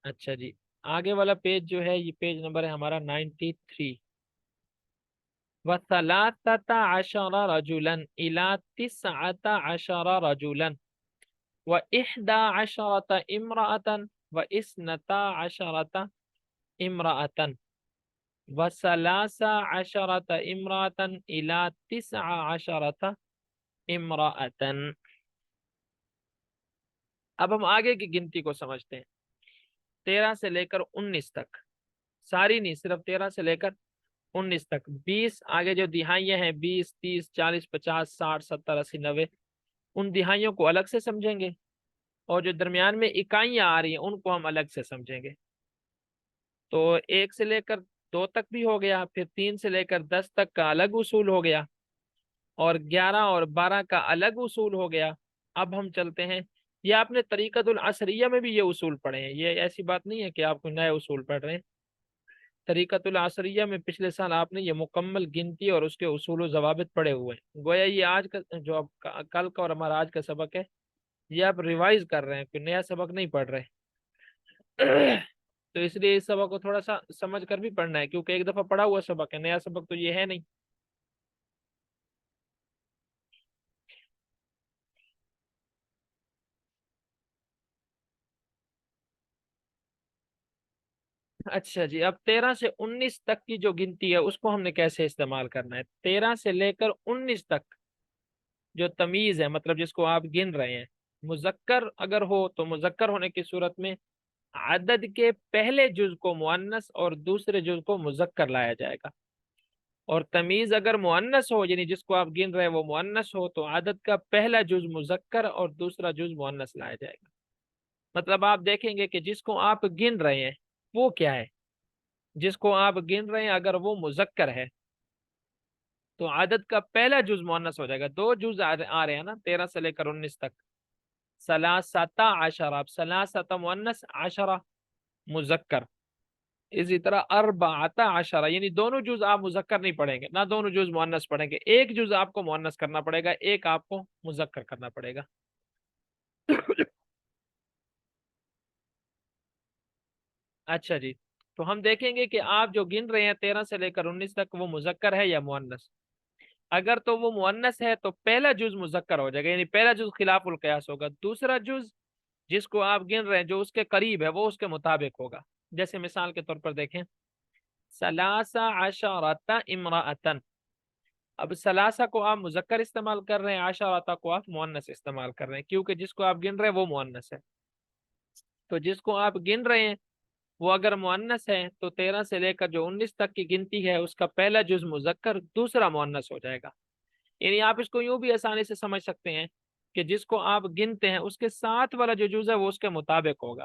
اچھا جی، آگے والا پیج جو ہے یہ پیج نمبر ہے ہمارا 93۔ وَثَلَاثَةَ عَشَرَ رَجُلًا إِلَى 19 رَجُلًا وَإِحْدَى عَشَرَةَ امْرَأَةً وَإِثْنَتَا عَشَرَةَ امْرَأَةً وَثَلَاثَ عَشَرَةَ امْرَأَةً إِلَى 19 امْرَأَةً۔ اب ہم آگے کی گنتی کو سمجھتے ہیں، 13 سے لے کر 19 تک، ساری نہیں، صرف 13 سے لے کر 19 تک۔ 20 آگے جو دہائیاں ہیں، 20 30 40 50 60 70 80 90، ان دہائیوں کو الگ سے سمجھیں گے، اور جو درمیان میں اکائیاں آ رہی ہیں ان کو ہم الگ سے سمجھیں گے۔ تو 1 سے لے کر 2 تک بھی ہو گیا، پھر 3 سے لے کر 10 تک کا الگ اصول ہو گیا، اور 11 اور 12 کا الگ اصول ہو گیا۔ اب ہم چلتے ہیں، یہ آپ نے طریقۃ العصریہ میں بھی یہ اصول پڑھے ہیں، یہ ایسی بات نہیں ہے کہ آپ کو نئے اصول پڑھ رہے ہیں۔ طریقۃ العصریہ میں پچھلے سال آپ نے یہ مکمل گنتی اور اس کے اصول و ضوابط پڑھے ہوئے ہیں، گویا یہ آج کا جو اب کل کا اور ہمارا آج کا سبق ہے یہ آپ ریوائز کر رہے ہیں، کوئی نیا سبق نہیں پڑھ رہے۔ تو اس لیے اس سبق کو تھوڑا سا سمجھ کر بھی پڑھنا ہے، کیونکہ ایک دفعہ پڑھا ہوا سبق ہے، نیا سبق تو یہ ہے نہیں۔ اچھا جی، اب 13 سے 19 تک کی جو گنتی ہے اس کو ہم نے کیسے استعمال کرنا ہے؟ 13 سے لے کر 19 تک جو تمیز ہے، مطلب جس کو آپ گن رہے ہیں، مذکر اگر ہو تو مذکر ہونے کی صورت میں عدد کے پہلے جز کو مؤنث اور دوسرے جز کو مذکر لایا جائے گا، اور تمیز اگر مؤنث ہو، یعنی جس کو آپ گن رہے ہیں وہ مؤنث ہو، تو عدد کا پہلا جز مذکر اور دوسرا جز مؤنث لایا جائے گا۔ مطلب آپ دیکھیں گے کہ جس کو آپ گن رہے ہیں وہ کیا ہے، جس کو آپ گن رہے ہیں اگر وہ مذکر ہے تو عدد کا پہلا جز مؤنث ہو جائے گا۔ 2 جز آ رہے ہیں نا 13 سے لے کر 19 تک، ثلاثۃ عشرہ، اب ثلاثۃ مؤنث، عشرہ مذکر، اسی طرح اربعۃ عشرہ، یعنی دونوں جز آپ مذکر نہیں پڑھیں گے، نہ دونوں جز مؤنث پڑھیں گے، ایک جز آپ کو مؤنث کرنا پڑے گا، ایک آپ کو مذکر کرنا پڑے گا۔ اچھا جی، تو ہم دیکھیں گے کہ آپ جو گن رہے ہیں 13 سے لے کر 19 تک، وہ مذکر ہے یا مؤنث؟ اگر تو وہ مؤنث ہے تو پہلا جز مذکر ہو جائے گا، یعنی پہلا جز خلاف القیاس ہوگا، دوسرا جز جس کو آپ گن رہے ہیں جو اس کے قریب ہے وہ اس کے مطابق ہوگا۔ جیسے مثال کے طور پر دیکھیں، ثلاثہ عشرۃ امرأۃ، اب ثلاثہ کو آپ مذکر استعمال کر رہے ہیں، عشرۃ کو آپ مؤنث استعمال کر رہے ہیں، کیونکہ جس کو آپ گن رہے ہیں وہ مؤنث ہے۔ تو جس کو آپ گن رہے ہیں وہ اگر مؤنث ہے تو 13 سے لے کر جو 19 تک کی گنتی ہے اس کا پہلا جز مذکر، دوسرا مؤنث ہو جائے گا۔ یعنی آپ اس کو یوں بھی آسانی سے سمجھ سکتے ہیں کہ جس کو آپ گنتے ہیں اس کے ساتھ والا جو جز ہے وہ اس کے مطابق ہوگا،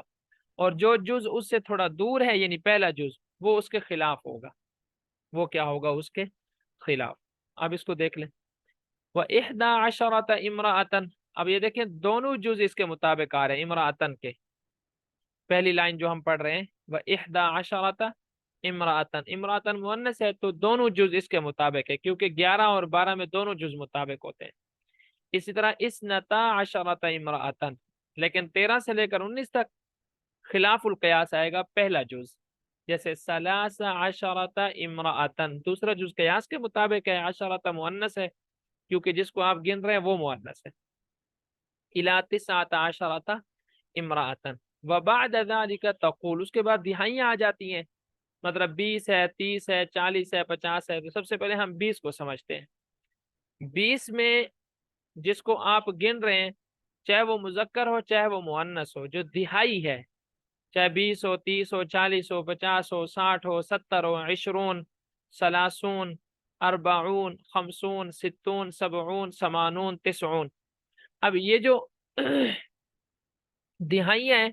اور جو جز اس سے تھوڑا دور ہے یعنی پہلا جز وہ اس کے خلاف ہوگا۔ وہ کیا ہوگا؟ اس کے خلاف۔ اب اس کو دیکھ لیں، وَإِحْدَى عَشَرَةَ امْرَأَةً، اب یہ دیکھیں دونوں جز اس کے مطابق آ رہے ہیں امرأتن کے، پہلی لائن جو ہم پڑھ رہے ہیں وَإِحْدَى عَشَرَةَ امرأتن، امرأتن مؤنث ہے تو دونوں جز اس کے مطابق ہے، کیونکہ 11 اور 12 میں دونوں جز مطابق ہوتے ہیں۔ اسی طرح اثنتا عشرۃ امرأتن، لیکن 13 سے لے کر 19 تک خلاف القیاس آئے گا پہلا جز، جیسے ثلاث عشرۃ امرأتن، دوسرا جز قیاس کے مطابق ہے، عشرۃ مؤنث ہے کیونکہ جس کو آپ گن رہے ہیں وہ مؤنث ہے، الی 19 امرأتن وبعد ذلك تقول، اس کے بعد دہائیاں آ جاتی ہیں، مطلب 20 ہے، 30 ہے، 40 ہے، 50 ہے، تو سب سے پہلے ہم 20 کو سمجھتے ہیں۔ 20 میں جس کو آپ گن رہے ہیں چاہے وہ مذکر ہو چاہے وہ مؤنث ہو، جو دہائی ہے، چاہے 20 ہو، 30 ہو، 40 ہو، 50 ہو، 60 ہو، 70 ہو، 20 ثلاثون، 40 50 60 70 80 90 اب یہ جو دہائیاں ہیں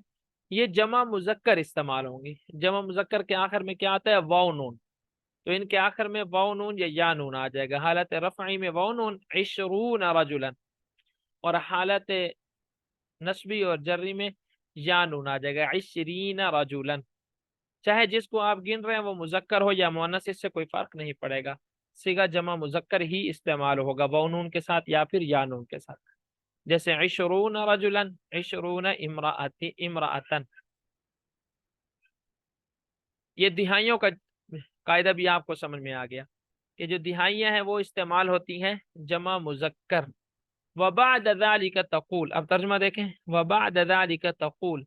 یہ جمع مذکر استعمال ہوں گی، جمع مذکر کے آخر میں کیا آتا ہے؟ واو نون، تو ان کے آخر میں واو نون یا نون آ جائے گا، حالت رفعی میں واو نون 20 رجلا، اور حالت نصبی اور جری میں یا نون آ جائے گا 20 رجلا۔ چاہے جس کو آپ گن رہے ہیں وہ مذکر ہو یا مؤنث اس سے کوئی فرق نہیں پڑے گا، صیغہ جمع مذکر ہی استعمال ہوگا واو نون کے ساتھ یا پھر یا نون کے ساتھ، جیسے 20 رجلا، 20 امرأتن۔ ये दिहाइयों का कायदा भी आपको समझ में आ गया कि जो दिहाइयाँ हैं वो इस्तेमाल होती हैं जमा मुजक्कर। वबाद ज़ालिका तक़ूल, अब तर्जुमा देखें, वबाद ज़ालिका तक़ूल,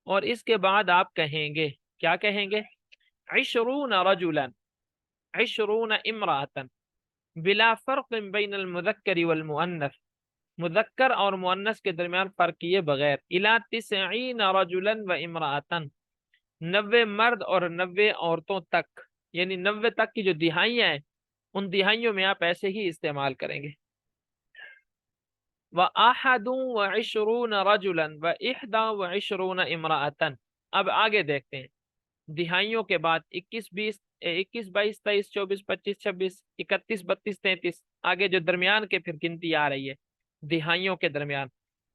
और इसके बाद आप कहेंगे, क्या कहेंगे, इशरून रजुलन, इशरून इमरातन, बिला फर्क बैनल मुज़क्करी वल मुअन्नस, मुज़क्कर और मुअन्नस के दरमियान फर्क किए बगैर, इला तिसईन रजुलन व इमरातन, 90 मर्द और 90 औरतों तक, यानी 90 तक की जो दिहाइयाँ हैं उन दिहाइयों में आप ऐसे ही इस्तेमाल करेंगे। व अहदु व इशरून रजुलन व इहदा व इशरून इमरातन। अब आगे देखते हैं, दिहाइयों के बाद 21 20 21 22 23 24 25 26 31 32 33, आगे जो दरमियान के फिर गिनती आ रही है दिहाइयों के दरमियान,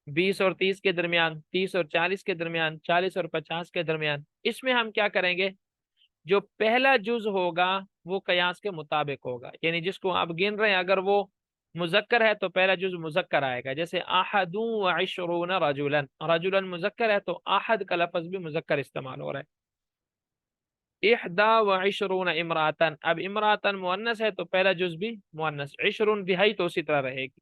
20 और 30 के दरमियान, 30 और 40 के दरमियान, 40 और 50 के दरमियान, इसमें हम क्या करेंगे, जो पहला जुज होगा वो कयास के मुताबिक होगा, यानी जिसको आप गिन रहे हैं अगर वो मुजक्कर है तो पहला जुज मुजक्कर आएगा। जैसे आहदू व इशरून रजुलन, रजुलन मुजक्कर है तो आहद का लफ्ज भी मुजक्कर इस्तेमाल हो रहा है। इहदा व इशरून इमरातन, अब इमरातन मुअन्नस है तो पहला जुज भी मुअन्नस, इशरून दिहाई तो उसी तरह रहेगी।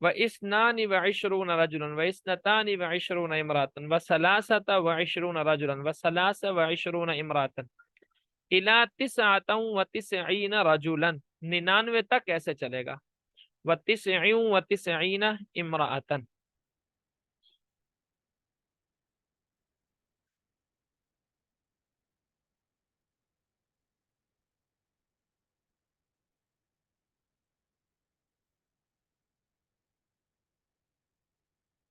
व इसनानी व इशरून रजुलन व इसनतानी व इशरून इमरातन व सलासत व इशरून रजुलन व सलास व इशरून इमरातन इला तिसअतन व तिसईन रजुलन, 99 तक ऐसे चलेगा, व तिसईन व तिसईन इमरातन।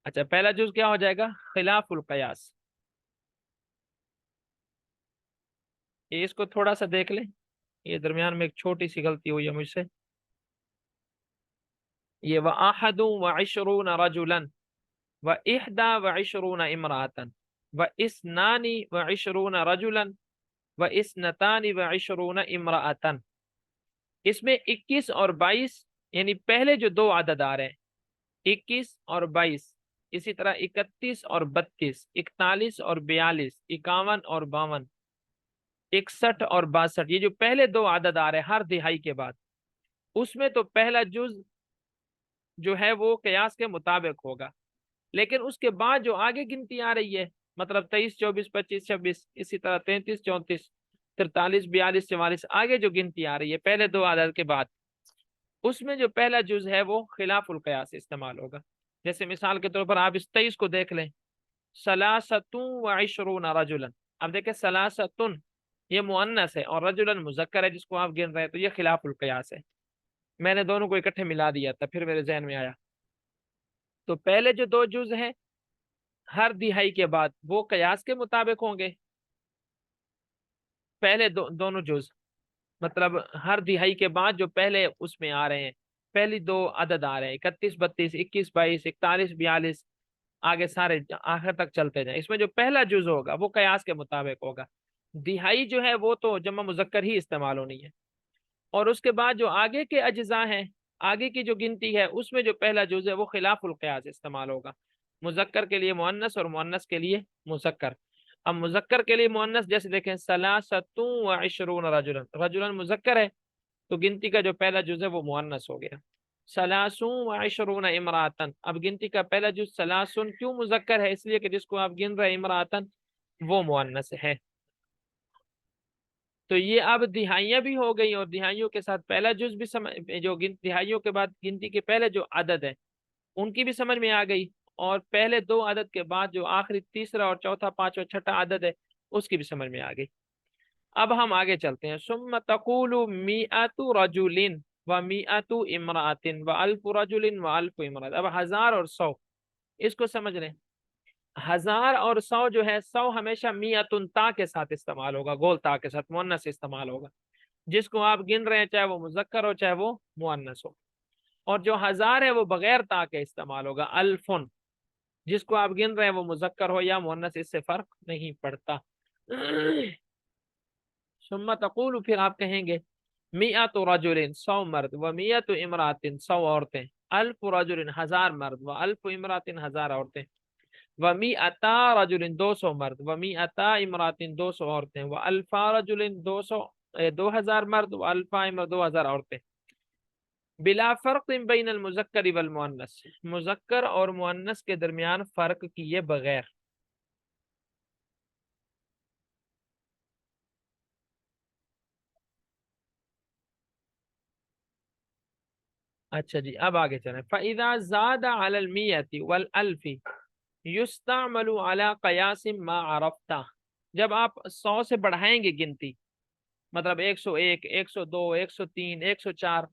अच्छा, पहला जुज क्या हो जाएगा, खिलाफुल कयास। ये इसको थोड़ा सा देख लें, ये दरमियान में एक छोटी सी गलती हुई है मुझसे। ये व अहदु व इशरून रजुलन व इहदा व इशरून इमरातन व इसनानी व इशरून रजुलन व इसनतानी व इशरून इमरातन, इसमें 21 और 22, यानी पहले जो दो आदद आ रहे हैं 21 और 22, इसी तरह 31 और 32, 41 और 42, 51 और 52, 61 और 62, ये जो पहले दो आदद आ रहे हैं हर दिहाई के बाद, उसमें तो पहला जुज जो है वो कयास के मुताबिक होगा। लेकिन उसके बाद जो आगे गिनती आ रही है, मतलब 23 24 25 26, इसी तरह 33 34 43 42 44, आगे जो गिनती आ रही है पहले दो आदद के बाद, उसमें जो पहला जुज है वो खिलाफुल कयास इस्तेमाल होगा। जैसे मिसाल के तौर पर आप इस 23 को देख लें, सलासतुन व इशरून रजुलन, अब देखें सलासतुन ये मुअन्नस है और रजुलन मुजक्कर है जिसको आप गिन रहे हैं, तो ये खिलाफुल कयास है। मैंने दोनों को इकट्ठे मिला दिया था, फिर मेरे जहन में आया। तो पहले जो दो जुज हैं हर दिहाई के बाद वो कयास के मुताबिक होंगे, पहले दोनों जुज, मतलब हर दिहाई के बाद जो पहले उसमें आ रहे हैं, पहली दो अदद आ रहे हैं 31 32 21 22 41 42, आगे सारे आखिर तक चलते जाए, इसमें जो पहला जुज होगा वो कयास के मुताबिक होगा। दिहाई जो है वो तो जमा मुजक्कर ही इस्तेमाल होनी है, और उसके बाद जो आगे के अज्जा हैं, आगे की जो गिनती है उसमें जो पहला जुज है वो खिलाफुल कयास इस्तेमाल होगा। मुजक्कर के लिए मुअन्नस और मुअन्नस के लिए मुजक्कर। अब मुजक्कर के लिए मुअन्नस जैसे देखें, सलासतु व इशरून रजुलन, रजुलन मुजक्कर है तो गिनती का जो पहला जुज है वो मुअन्नस हो गया। सलासु व इशरून इमरातन, अब गिनती का पहला जुज सलासुन क्यों मुजक्कर है, इसलिए कि जिसको आप गिन रहे हैं इमरातन वो मुअन्नस है। तो ये अब दिहाइयाँ भी हो गई, और दिहाइयों के साथ पहला जुज भी समझ, जो दिहाइयों के बाद गिनती के पहले जो आदद है उनकी भी समझ में आ गई, और पहले दो आदद के बाद जो आखिरी तीसरा और चौथा पांचवा छठा आदद है उसकी भी समझ में आ गई। अब हम आगे चलते हैं। सुम्मा तकूलु मिअतु रजुलिन व मिअतु इमरातिन व अल्फु रजुलिन व अल्फु इमरात। अब 1000 और 100 इसको समझ लें। 1000 और 100 जो है, 100 हमेशा मिअतुन ता के साथ इस्तेमाल होगा, गोल ता के साथ, मुअन्नस इस्तेमाल होगा। जिसको आप गिन रहे हैं चाहे वो मुजक्कर हो चाहे वो मुअन्नस हो। और जो 1000 है वो बगैर ता के इस्तेमाल होगा, अल्फुन, जिसको आप गिन रहे हैं वो मुजक्कर हो या मुअन्नस इससे फर्क नहीं पड़ता। सुम्मा तकूलु, फिर आप कहेंगे, मिअतु रजुलिन 100 मर्द व मिअतु इमरातिन 100 औरतें, अल्फ रजुलिन 1000 मर्द व अल्फ इमरातिन 1000 औरतें। वमी अता रजुलिन 200 मर्द, वमी अता इमरातिन 200 औरतें, व अल्फा रजुलिन 200 2000 मर्द, व अल्फा इमर 2000 औरतें। बिला फर्क बैन अल मुजक्कर वल मुअन्नस, मुजक्कर और मुअन्नस के दरमियान फर्क किए बगैर। अच्छा जी, अब आगे चलें। फ़इज़ा ज़ादा अलल मियति वल अल्फी युस्तामलु अला क़यासिम मा अरफ्ता। जब आप 100 से बढ़ाएंगे गिनती, मतलब 101, 102, 103, 104,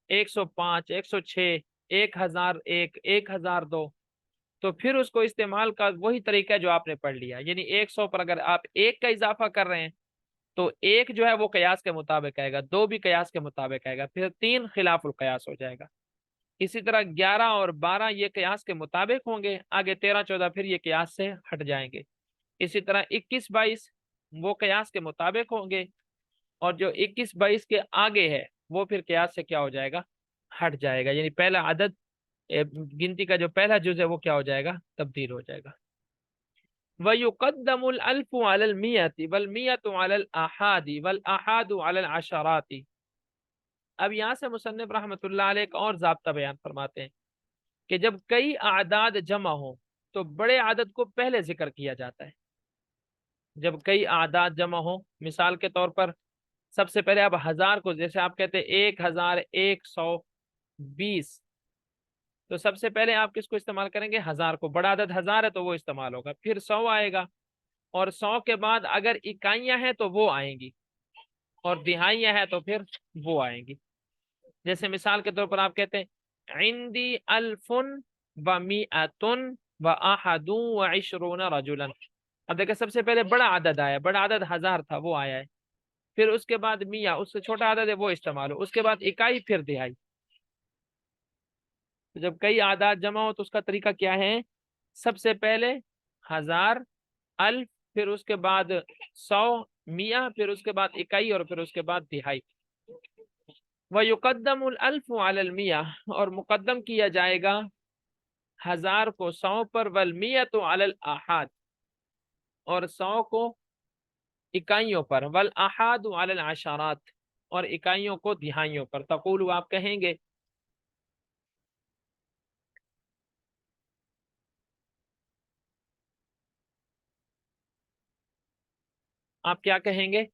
105, 106, 1001, 1002, तो फिर उसको इस्तेमाल का वही तरीका है जो आपने पढ़ लिया। यानी 100 पर अगर आप एक का इजाफा कर रहे हैं तो एक जो है वो कयास के मुताबिक आएगा, दो भी कयास के मुताबिक आएगा, फिर तीन खिलाफुल कयास हो जाएगा। इसी तरह 11 और 12 ये कयास के मुताबिक होंगे, आगे 13 14 फिर ये कयास से हट जाएंगे। इसी तरह 21 22 वो कयास के मुताबिक होंगे, और जो 21 22 के आगे है वो फिर कयास से क्या हो जाएगा, हट जाएगा। यानी पहला अदद गिनती का जो पहला जुज है वो क्या हो जाएगा, तब्दील हो जाएगा। वयुक़द्दमुल अल्फु अलल मियति वल मियतु अलल अहादी वल अहादु अलल अशराती। अब यहाँ से मुसन्निफ रहमतुल्लाह अलैह एक और ज़ाब्ता बयान फरमाते हैं कि जब कई आदाद जमा हो तो बड़े आदद को पहले जिक्र किया जाता है। जब कई आदाद जमा हो, मिसाल के तौर पर सबसे पहले आप 1000 को, जैसे आप कहते हैं 1120, तो सबसे पहले आप किसको इस्तेमाल करेंगे, 1000 को। बड़ा आदद 1000 है तो वो इस्तेमाल होगा, फिर 100 आएगा, और 100 के बाद अगर इकाइयां हैं तो वो आएंगी, और दिहाइयां हैं तो फिर वो आएंगी। जैसे मिसाल के तौर पर आप कहते हैं इंदी अल्फुन व मिअतुन व अहदु व इशरूना रजुलन। अब देखिए सबसे पहले बड़ा आदद आया, बड़ा आदद 1000 था वो आया है, फिर उसके बाद मिया, उससे छोटा आदद है वो इस्तेमाल हो, उसके बाद इकाई, फिर दिहाई। तो जब कई आदाद जमा हो तो उसका तरीका क्या है, सबसे पहले 1000, अल्फ, फिर उसके बाद 100, मिया, फिर उसके बाद इकाई, और फिर उसके बाद दिहाई। व युकद्दमुल अल्फु अलल मिया, और मुकद्दम किया जाएगा 1000 को 100 पर, वल मियतु अलल अहाद, और 100 को इकाइयों पर, वल अहादु अलल अशरात, और इकाइयों को दिहाइयों पर। तक़ूलु आप कहेंगे, आप क्या कहेंगे,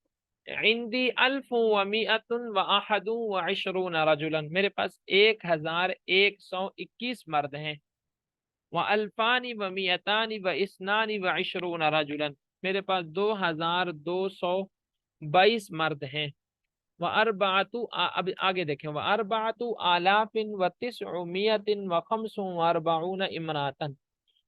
इंदी अल्फु व मिअतुन व अहदु व इशरून रजुलन, मेरे पास 1121 मर्द हैं। व अल्फानी व मिअतानी व इस्नानी व इशरून रजुलन, मेरे पास 2222 मर्द हैं। व अरबातु, अब आगे देखें, व अरबातु आलाफिन व तिस्उमियतिन व खम्सु व अरबाउन इमरातन,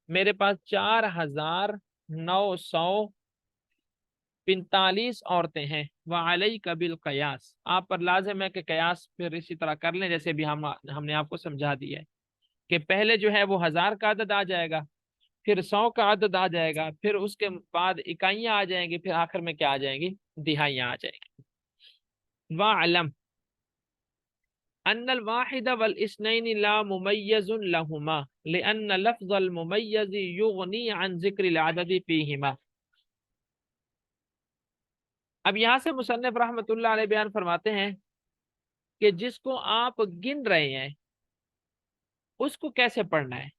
मेरे पास 4945 औरतें हैं। व अलई कबिल कयास, आप पर लाजिम है कि कयास फिर इसी तरह कर लें जैसे भी हमने आपको समझा दिया है कि पहले जो है वो 1000 का अदद आ जाएगा, फिर 100 का अदद आ जाएगा, फिर उसके बाद इकाइयां आ जाएंगी, फिर आखिर में क्या आ जाएंगी, दिहाइयां आ जाएंगी। वालम अन्नल वाहिद वल इस्नैन ला मुमय्यजुन लहुमा लिअन्न लफ्ज़ल मुमय्यज युगनी अन ज़िक्रिल अददी फीहिमा। अब यहाँ से मुसन्निफ रहमतुल्लाह अलैह बयान फरमाते हैं कि जिसको आप गिन रहे हैं उसको कैसे पढ़ना है।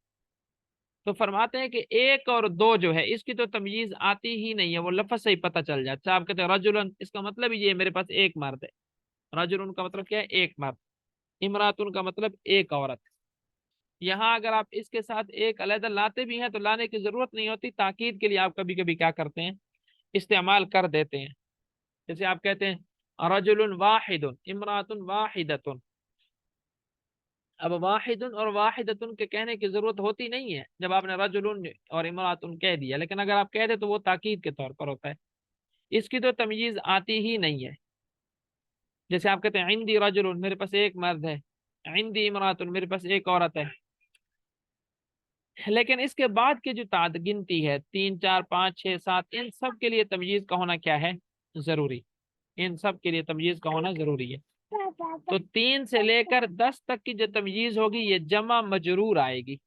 तो फरमाते हैं कि एक और दो जो है इसकी तो तमीज आती ही नहीं है, वो लफ्ज़ से ही पता चल जाता है। अच्छा, आप कहते हैं रजुलन, इसका मतलब ये मेरे पास एक मर्द है, रजुलन का मतलब क्या है, एक मर्द, इमरातुन का मतलब एक औरत। यहाँ अगर आप इसके साथ एक अलहदा लाते भी हैं तो लाने की जरूरत नहीं होती, ताकीद के लिए आप कभी कभी क्या करते हैं, इस्तेमाल कर देते हैं। जैसे आप कहते हैं रजुलुन वाहिदुन इमरातुन वाहिदतुन, अब वाहिदुन और वाहिदतुन के कहने की जरूरत होती नहीं है जब आपने रजुलुन और इमरातुन कह दिया, लेकिन अगर आप कह दे तो वो ताकीद के तौर पर होता है, इसकी तो तमीज आती ही नहीं है। जैसे आप कहते हैं इंदी रजुलुन, मेरे पास एक मर्द है, इंदी इमरातुन, मेरे पास एक औरत है, लेकिन इसके बाद की जो ताद गिनती है 3 4 5 6 7, इन सब के लिए तमयीज का होना क्या है, जरूरी। इन सब के लिए तमयीज का होना जरूरी है। तो 3 से लेकर 10 तक की जो तमयीज होगी ये जमा मजरूर आएगी।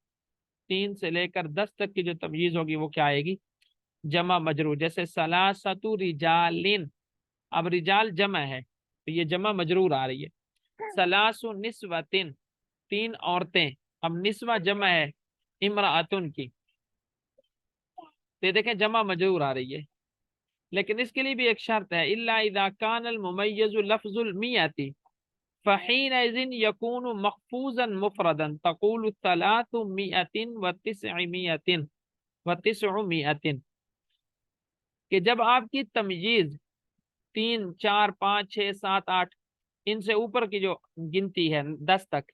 3 سے لے کر 10 تک کی جو تمییز ہوگی وہ کیا آئے گی؟ جمع مجرور. جیسے سلاست رجالین، اب رجال جمع ہے تو یہ جمع مجرور آ رہی ہے. سلاس نسوتن، 3 عورتیں، اب نسوہ جمع ہے امرأتن کی، تو یہ دیکھیں جمع مجرور آ رہی ہے. لیکن اس کے لیے بھی ایک شرط ہے، الا اذا كان الممیز لفظ المئة فحينئذ يكون مخفوضا مفردا تقول 300 و900 و900، کہ جب آپ کی تمییز 3 4 5 6 7 8 ان سے اوپر کی جو گنتی ہے 10 تک،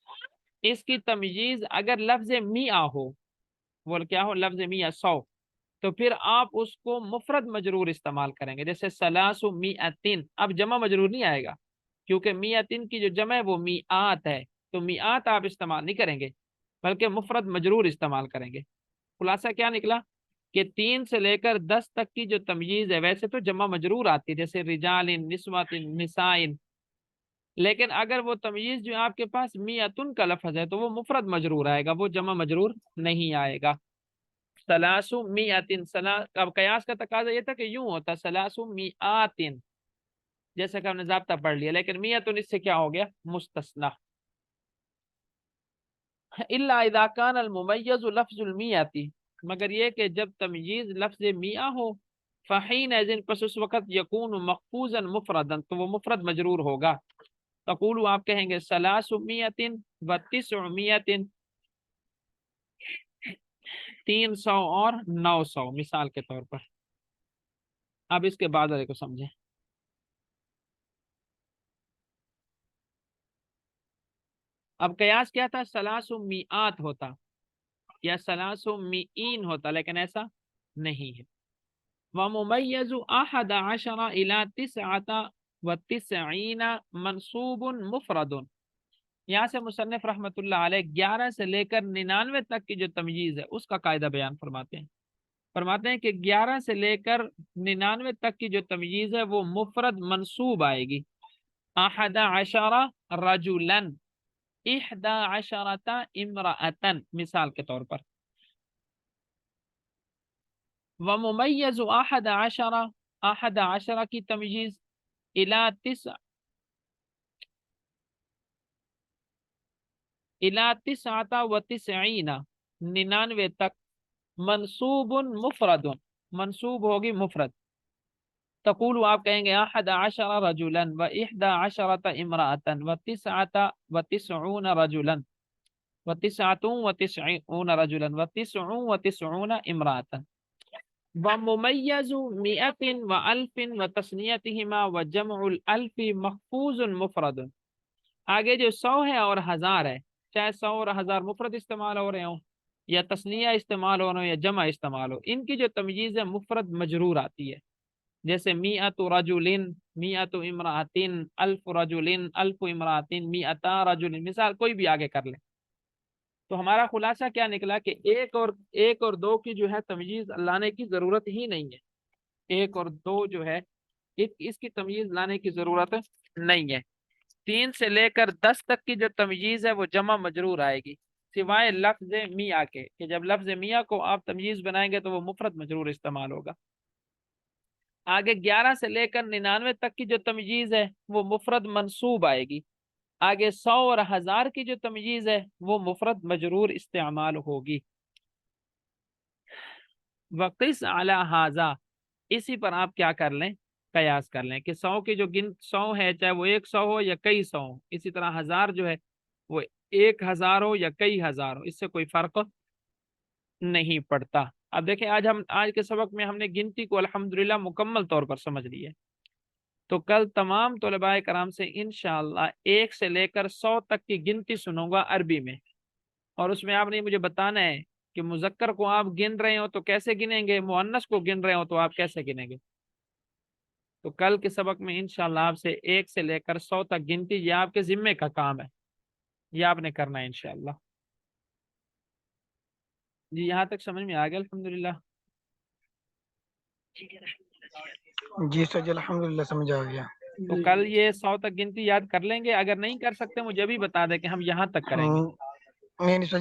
اس کی تمییز اگر لفظ میاں ہو، وہ کیا ہو؟ لفظ میاں 100، تو پھر آپ اس کو مفرد مجرور استعمال کریں گے. جیسے سلاس میئتین، اب جمع مجرور نہیں آئے گا کیونکہ میئتین کی جو جمع ہے وہ میعات ہے، تو میعات آپ استعمال نہیں کریں گے بلکہ مفرد مجرور استعمال کریں گے. خلاصہ کیا نکلا کہ 3 سے لے کر 10 تک کی جو تمییز ہے ویسے تو جمع مجرور آتی ہے، جیسے رجال، نسوات، نسائن، لیکن اگر وہ تمییز جو آپ کے پاس میئتن کا لفظ ہے تو وہ مفرد مجرور آئے گا، وہ جمع مجرور نہیں آئے گا. سلاسو میئتن، اب قیاس کا تقاضا یہ تھا کہ یوں ہوتا سلاسو میئاتن، جیسا کہ ہم نے ضابطہ پڑھ لیا، لیکن میئتن اس سے کیا ہو گیا؟ مستثنی. الا اذا كان الممیز لفظ المئة، مگر یہ کہ جب تمییز لفظ میاں ہو، فحینئذ، پس اس وقت یکون مخفوضا مفردا، تو وہ مفرد مجرور ہوگا. تقول، آپ کہیں گے 300 و900، 300 اور 900 مثال کے طور پر. اب اس کے بعد والے کو سمجھیں. اب قیاس کیا تھا؟ 300 ہوتا یا 300 ہوتا، لیکن ایسا نہیں ہے. وَمُمَيَّزُ 11 إِلَى 99 منصوب مفرد. یہاں سے مصنف رحمۃ اللہ علیہ 11 سے لے کر 99 تک کی جو تمییز ہے اس کا قاعدہ بیان فرماتے ہیں. فرماتے ہیں کہ 11 سے لے کر 99 تک کی جو تمییز ہے وہ مفرد منصوب آئے گی. 11 رجلا، 11 امرأة مثال کے طور پر. وممیز 11 کی تمییز الى 99 99 تک منصوب مفرد، منصوب ہوگی مفرد. تقول، آپ کہیں گے 11 رجلا و11 امرأة و99 رجلا و99 رجلا و99 امرأة. وممیز 100 و1000 وتثنیتهما وجمع الالف محفوظ مفرد. آگے جو 100 ہے اور 1000 ہے، چاہے 100 اور 1000 مفرد استعمال ہو رہے ہوں یا تثنیہ استعمال ہو رہے ہوں یا جمع استعمال ہو، ان کی جو تمییز ہے مفرد مجرور آتی ہے. جیسے 100 رجل، 100 امرأة، 1000 رجل، 1000 امرأة، 100 رجل، مثال کوئی بھی آگے کر لیں. تو ہمارا خلاصہ کیا نکلا کہ ایک اور دو کی جو ہے تمییز لانے کی ضرورت ہی نہیں ہے. 1 اور 2 جو ہے اس کی تمییز لانے کی ضرورت نہیں ہے. 3 سے لے کر 10 تک کی جو تمییز ہے وہ جمع مجرور آئے گی، سوائے لفظ میاں کے، کہ جب لفظ میاں کو آپ تمییز بنائیں گے تو وہ مفرد مجرور استعمال ہوگا. آگے 11 سے لے کر 99 تک کی جو تمییز ہے وہ مفرد منصوب آئے گی. آگے 100 اور 1000 کی جو تمییز ہے وہ مفرد مجرور استعمال ہوگی. وقس علی ھذا، اسی پر آپ کیا کر لیں؟ قیاس کر لیں کہ 100 کی جو 100 ہے، چاہے وہ 100 ہو یا کئی 100 ہو، اسی طرح 1000 جو ہے وہ 1000 ہو یا کئی 1000 ہو، اس سے کوئی فرق نہیں پڑتا. اب دیکھیں آج کے سبق میں ہم نے گنتی کو الحمدللہ مکمل طور پر سمجھ لی ہے. تو کل تمام طلباء کرام سے انشاءاللہ 1 سے لے کر 100 تک کی گنتی سنوں گا عربی میں، اور اس میں آپ نے مجھے بتانا ہے کہ مذکر کو آپ گن رہے ہو تو کیسے گنیں گے، مؤنث کو گن رہے ہو تو آپ کیسے گنیں گے. تو کل کے سبق میں انشاءاللہ آپ سے 1 سے لے کر 100 تک گنتی، یہ آپ کے ذمے کا کام ہے، یہ آپ نے کرنا ہے انشاءاللہ. جی یہاں تک سمجھ میں آ گیا الحمدللہ؟ جی سر جی الحمدللہ سمجھ آ گیا. تو کل یہ 100 تک گنتی یاد کر لیں گے، اگر نہیں کر سکتے مجھے بھی بتا دیں کہ ہم یہاں تک کریں گے. نہیں